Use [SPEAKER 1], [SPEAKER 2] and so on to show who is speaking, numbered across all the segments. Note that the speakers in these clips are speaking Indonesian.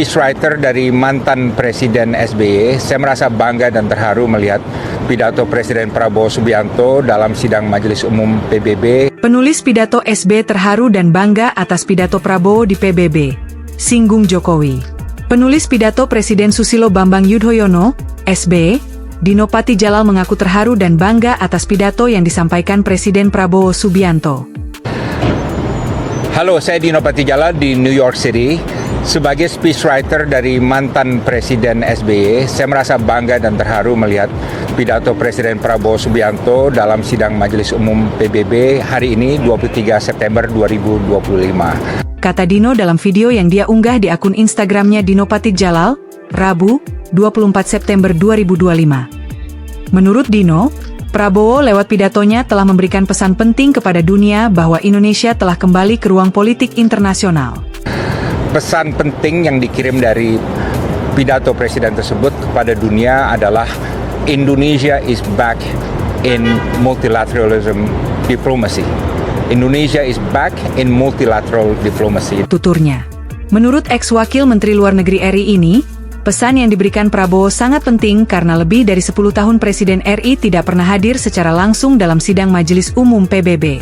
[SPEAKER 1] Speechwriter dari mantan Presiden SBY, saya merasa bangga dan terharu melihat pidato Presiden Prabowo Subianto dalam sidang Majelis Umum PBB.
[SPEAKER 2] Penulis pidato SB terharu dan bangga atas pidato Prabowo di PBB, singgung Jokowi. Penulis pidato Presiden Susilo Bambang Yudhoyono, SB, Dino Patijalal mengaku terharu dan bangga atas pidato yang disampaikan Presiden Prabowo Subianto.
[SPEAKER 1] Halo, saya Dino Patijalal di New York City. Sebagai speechwriter dari mantan Presiden SBY, saya merasa bangga dan terharu melihat pidato Presiden Prabowo Subianto dalam sidang Majelis Umum PBB hari ini 23 September 2025.
[SPEAKER 2] Kata Dino dalam video yang dia unggah di akun Instagramnya Dino Patijalal, Rabu, 24 September 2025. Menurut Dino, Prabowo lewat pidatonya telah memberikan pesan penting kepada dunia bahwa Indonesia telah kembali ke ruang politik internasional.
[SPEAKER 1] Pesan penting yang dikirim dari pidato Presiden tersebut kepada dunia adalah Indonesia is back in multilateralism diplomacy. Indonesia is back in multilateral diplomacy.
[SPEAKER 2] Tuturnya. Menurut ex-wakil Menteri Luar Negeri RI ini, pesan yang diberikan Prabowo sangat penting karena lebih dari 10 tahun Presiden RI tidak pernah hadir secara langsung dalam sidang Majelis Umum PBB.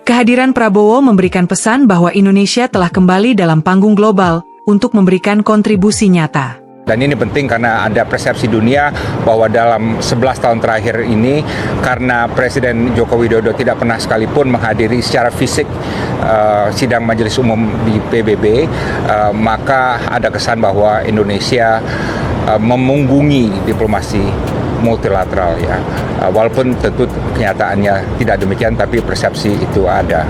[SPEAKER 2] Kehadiran Prabowo memberikan pesan bahwa Indonesia telah kembali dalam panggung global untuk memberikan kontribusi nyata.
[SPEAKER 1] Dan ini penting karena ada persepsi dunia bahwa dalam 11 tahun terakhir ini, karena Presiden Joko Widodo tidak pernah sekalipun menghadiri secara fisik sidang Majelis Umum di PBB, maka ada kesan bahwa Indonesia memunggungi diplomasi multilateral, ya. Walaupun tentu kenyataannya tidak demikian, tapi persepsi itu ada.